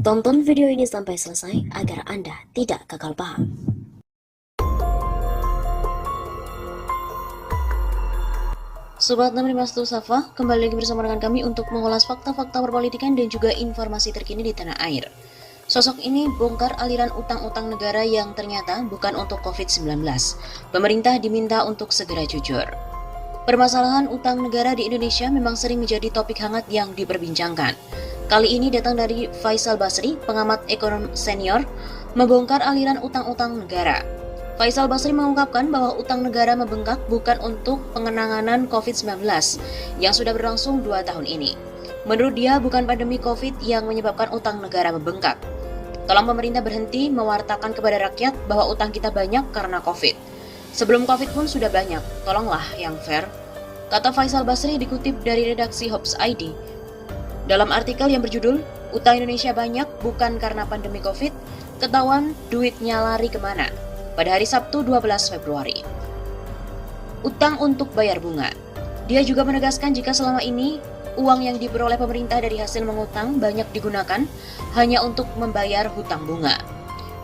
Tonton video ini sampai selesai agar Anda tidak gagal paham. Sobat 651 Safa, kembali lagi bersama dengan kami untuk mengulas fakta-fakta perpolitikan dan juga informasi terkini di tanah air. Sosok ini bongkar aliran utang-utang negara yang ternyata bukan untuk COVID-19. Pemerintah diminta untuk segera jujur. Permasalahan utang negara di Indonesia memang sering menjadi topik hangat yang diperbincangkan. Kali ini datang dari Faisal Basri, pengamat ekonomi senior, membongkar aliran utang-utang negara. Faisal Basri mengungkapkan bahwa utang negara membengkak bukan untuk pengenanganan COVID-19 yang sudah berlangsung 2 tahun ini. Menurut dia, bukan pandemi COVID yang menyebabkan utang negara membengkak. Tolong pemerintah berhenti mewartakan kepada rakyat bahwa utang kita banyak karena COVID. Sebelum COVID pun sudah banyak, tolonglah yang fair. Kata Faisal Basri dikutip dari redaksi Hops ID. Dalam artikel yang berjudul, Utang Indonesia Banyak Bukan Karena Pandemi COVID, ketahuan duitnya lari kemana? Pada hari Sabtu 12 Februari. Utang untuk bayar bunga. Dia juga menegaskan jika selama ini uang yang diperoleh pemerintah dari hasil mengutang banyak digunakan hanya untuk membayar hutang bunga.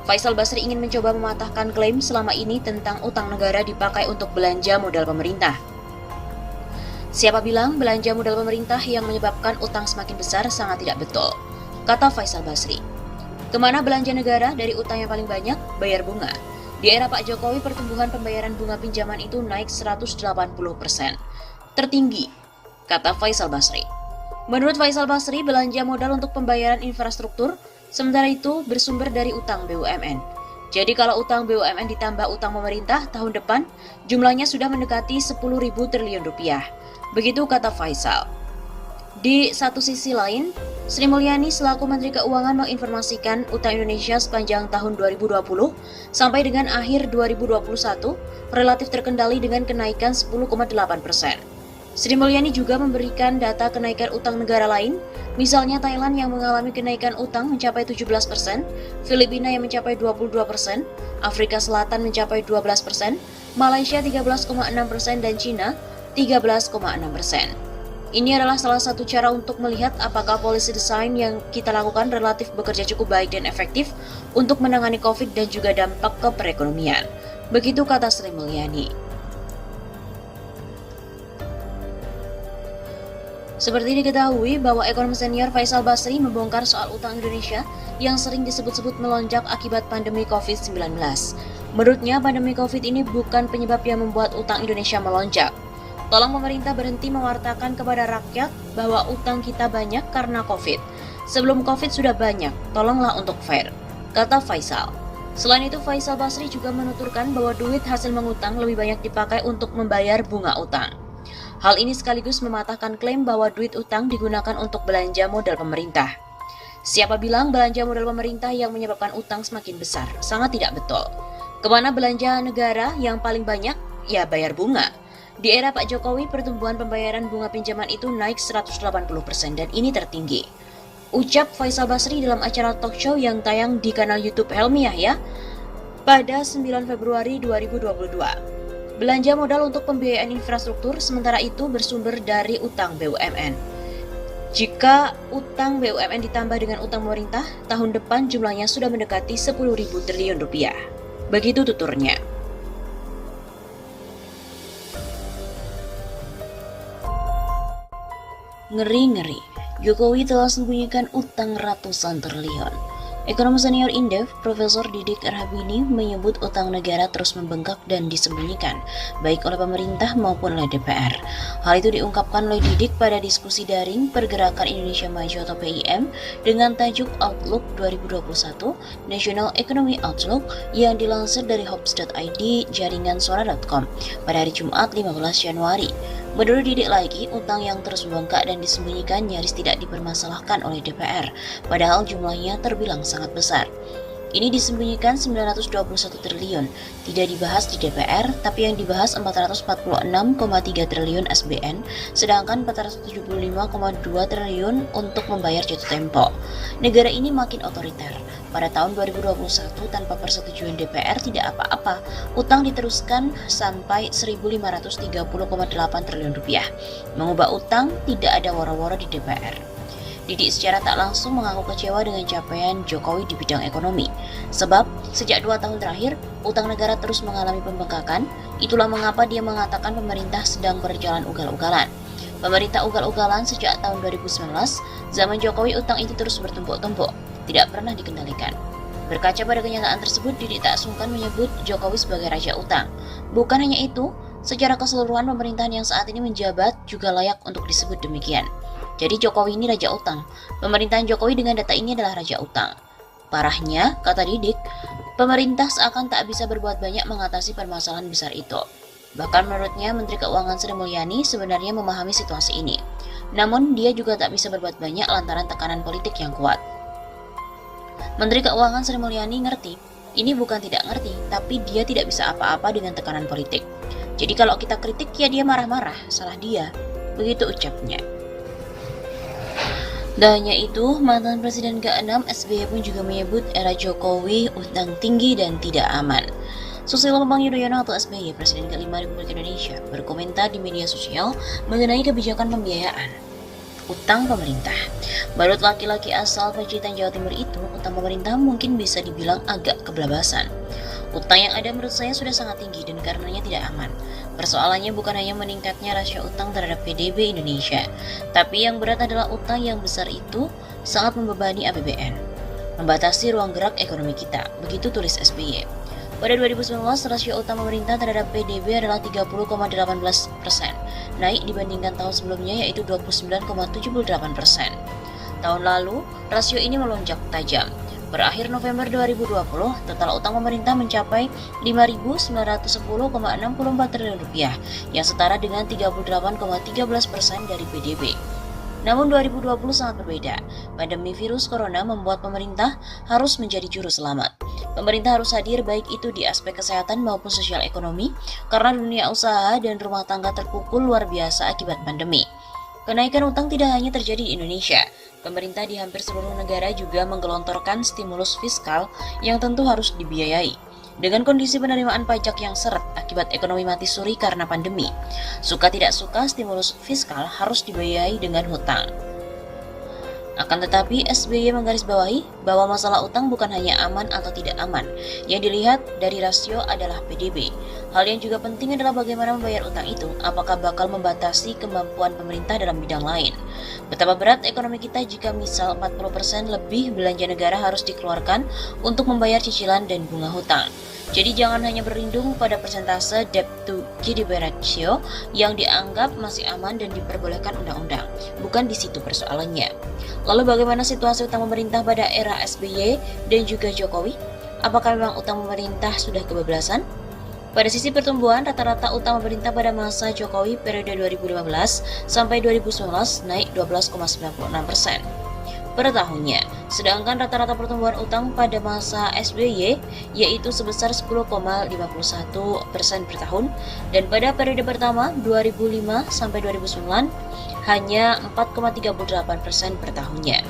Faisal Basri ingin mencoba mematahkan klaim selama ini tentang utang negara dipakai untuk belanja modal pemerintah. Siapa bilang belanja modal pemerintah yang menyebabkan utang semakin besar sangat tidak betul, kata Faisal Basri. Kemana belanja negara dari utang yang paling banyak? Bayar bunga. Di era Pak Jokowi, pertumbuhan pembayaran bunga pinjaman itu naik 180%. Tertinggi, kata Faisal Basri. Menurut Faisal Basri, belanja modal untuk pembayaran infrastruktur, sementara itu bersumber dari utang BUMN. Jadi kalau utang BUMN ditambah utang pemerintah tahun depan, jumlahnya sudah mendekati 10.000 triliun rupiah. Begitu kata Faisal. Di satu sisi lain, Sri Mulyani selaku Menteri Keuangan menginformasikan utang Indonesia sepanjang tahun 2020 sampai dengan akhir 2021 relatif terkendali dengan kenaikan 10,8%. Sri Mulyani juga memberikan data kenaikan utang negara lain, misalnya Thailand yang mengalami kenaikan utang mencapai 17%, Filipina yang mencapai 22%, Afrika Selatan mencapai 12%, Malaysia 13,6% dan Cina 13,6%. Ini adalah salah satu cara untuk melihat apakah policy design yang kita lakukan relatif bekerja cukup baik dan efektif untuk menangani COVID dan juga dampak ke perekonomian. Begitu kata Sri Mulyani. Seperti diketahui bahwa ekonom senior Faisal Basri membongkar soal utang Indonesia yang sering disebut-sebut melonjak akibat pandemi COVID-19. Menurutnya, pandemi COVID ini bukan penyebab yang membuat utang Indonesia melonjak. Tolong pemerintah berhenti mewartakan kepada rakyat bahwa utang kita banyak karena COVID. Sebelum COVID sudah banyak, tolonglah untuk fair, kata Faisal. Selain itu, Faisal Basri juga menuturkan bahwa duit hasil mengutang lebih banyak dipakai untuk membayar bunga utang. Hal ini sekaligus mematahkan klaim bahwa duit utang digunakan untuk belanja modal pemerintah. Siapa bilang belanja modal pemerintah yang menyebabkan utang semakin besar? Sangat tidak betul. Kemana belanja negara yang paling banyak? Ya bayar bunga. Di era Pak Jokowi, pertumbuhan pembayaran bunga pinjaman itu naik 180% dan ini tertinggi. Ucap Faisal Basri dalam acara talk show yang tayang di kanal YouTube Helmi Yahya pada 9 Februari 2022. Belanja modal untuk pembiayaan infrastruktur sementara itu bersumber dari utang BUMN. Jika utang BUMN ditambah dengan utang pemerintah, tahun depan jumlahnya sudah mendekati 10.000 triliun rupiah. Begitu tuturnya. Ngeri-ngeri, Jokowi telah sembunyikan utang ratusan triliun. Ekonom senior Indef, Profesor Didik Rahbini menyebut utang negara terus membengkak dan disembunyikan, baik oleh pemerintah maupun oleh DPR. Hal itu diungkapkan oleh Didik pada diskusi daring Pergerakan Indonesia Maju atau PIM dengan tajuk Outlook 2021, National Economy Outlook yang dilansir dari Hops.id jaringan suara.com pada hari Jumat 15 Januari. Menurut Didik lagi, utang yang terus membengkak dan disembunyikan nyaris tidak dipermasalahkan oleh DPR, padahal jumlahnya terbilang sangat besar. Ini disembunyikan 921 triliun, tidak dibahas di DPR, tapi yang dibahas 446,3 triliun SBN, sedangkan 475,2 triliun untuk membayar jatuh tempo. Negara ini makin otoriter. Pada tahun 2021, tanpa persetujuan DPR tidak apa-apa, utang diteruskan sampai 1.530,8 triliun rupiah. Mengubah utang tidak ada woro-woro di DPR. Didik secara tak langsung mengaku kecewa dengan capaian Jokowi di bidang ekonomi. Sebab, sejak 2 tahun terakhir, utang negara terus mengalami pembengkakan. Itulah mengapa dia mengatakan pemerintah sedang berjalan ugal-ugalan. Pemerintah ugal-ugalan sejak tahun 2019, zaman Jokowi utang itu terus bertumpuk-tumpuk, tidak pernah dikendalikan. Berkaca pada kenyataan tersebut, Didik tak sungkan menyebut Jokowi sebagai raja utang. Bukan hanya itu, secara keseluruhan pemerintahan yang saat ini menjabat juga layak untuk disebut demikian. Jadi Jokowi ini raja utang. Pemerintahan Jokowi dengan data ini adalah raja utang. Parahnya, kata Didik, pemerintah seakan tak bisa berbuat banyak mengatasi permasalahan besar itu. Bahkan menurutnya Menteri Keuangan Sri Mulyani sebenarnya memahami situasi ini. Namun dia juga tak bisa berbuat banyak lantaran tekanan politik yang kuat. Menteri Keuangan Sri Mulyani ngerti, ini bukan tidak ngerti, tapi dia tidak bisa apa-apa dengan tekanan politik. Jadi kalau kita kritik ya dia marah-marah, salah dia. Begitu ucapnya. Dan hanya itu, mantan Presiden ke-6 SBY pun juga menyebut era Jokowi utang tinggi dan tidak aman. Susilo Bambang Yudhoyono atau SBY, Presiden ke-5 Republik Indonesia, berkomentar di media sosial mengenai kebijakan pembiayaan utang pemerintah. Menurut laki-laki asal Pacitan, Jawa Timur itu, utang pemerintah mungkin bisa dibilang agak kebelabasan. Utang yang ada menurut saya sudah sangat tinggi dan karenanya tidak aman. Persoalannya bukan hanya meningkatnya rasio utang terhadap PDB Indonesia, tapi yang berat adalah utang yang besar itu sangat membebani APBN, membatasi ruang gerak ekonomi kita, begitu tulis SBY. Pada 2019, rasio utang pemerintah terhadap PDB adalah 30,18%, naik dibandingkan tahun sebelumnya yaitu 29,78%. Tahun lalu, rasio ini melonjak tajam. Berakhir November 2020, total utang pemerintah mencapai Rp5.910,64 triliun, yang setara dengan 38,13% dari PDB. Namun 2020 sangat berbeda. Pandemi virus corona membuat pemerintah harus menjadi juru selamat. Pemerintah harus hadir baik itu di aspek kesehatan maupun sosial ekonomi, karena dunia usaha dan rumah tangga terpukul luar biasa akibat pandemi. Kenaikan utang tidak hanya terjadi di Indonesia. Pemerintah di hampir seluruh negara juga menggelontorkan stimulus fiskal yang tentu harus dibiayai. Dengan kondisi penerimaan pajak yang seret akibat ekonomi mati suri karena pandemi, suka tidak suka stimulus fiskal harus dibiayai dengan hutang. Akan tetapi, SBY menggarisbawahi bahwa masalah utang bukan hanya aman atau tidak aman. Yang dilihat dari rasio adalah PDB. Hal yang juga penting adalah bagaimana membayar utang itu, apakah bakal membatasi kemampuan pemerintah dalam bidang lain. Betapa berat ekonomi kita jika misal 40% lebih belanja negara harus dikeluarkan untuk membayar cicilan dan bunga hutang. Jadi jangan hanya berlindung pada persentase debt to GDP ratio yang dianggap masih aman dan diperbolehkan undang-undang. Bukan di situ persoalannya. Lalu bagaimana situasi utang pemerintah pada era SBY dan juga Jokowi? Apakah memang utang pemerintah sudah kebablasan? Pada sisi pertumbuhan, rata-rata utang pemerintah pada masa Jokowi periode 2015 sampai 2019 naik 12,96% per tahunnya. Sedangkan rata-rata pertumbuhan utang pada masa SBY yaitu sebesar 10,51% per tahun, dan pada periode pertama 2005 sampai 2009 hanya 4,38% per tahunnya.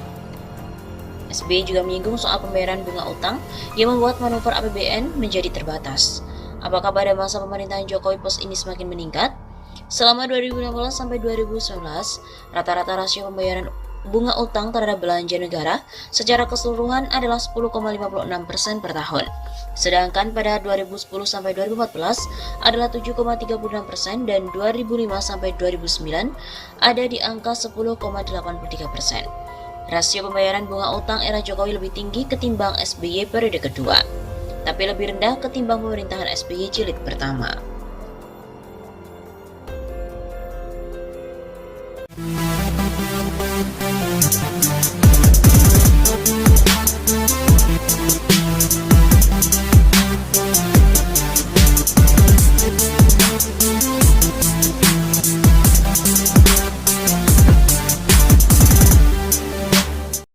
SBY juga menyinggung soal pembayaran bunga utang yang membuat manuver APBN menjadi terbatas. Apakah pada masa pemerintahan Jokowi pos ini semakin meningkat? Selama 2015 sampai 2019, rata-rata rasio pembayaran bunga utang terhadap belanja negara secara keseluruhan adalah 10,56% per tahun. Sedangkan pada 2010 sampai 2014 adalah 7,36% dan 2005 sampai 2009 ada di angka 10,83%. Rasio pembayaran bunga utang era Jokowi lebih tinggi ketimbang SBY periode kedua, tapi lebih rendah ketimbang pemerintahan SBY jilid pertama.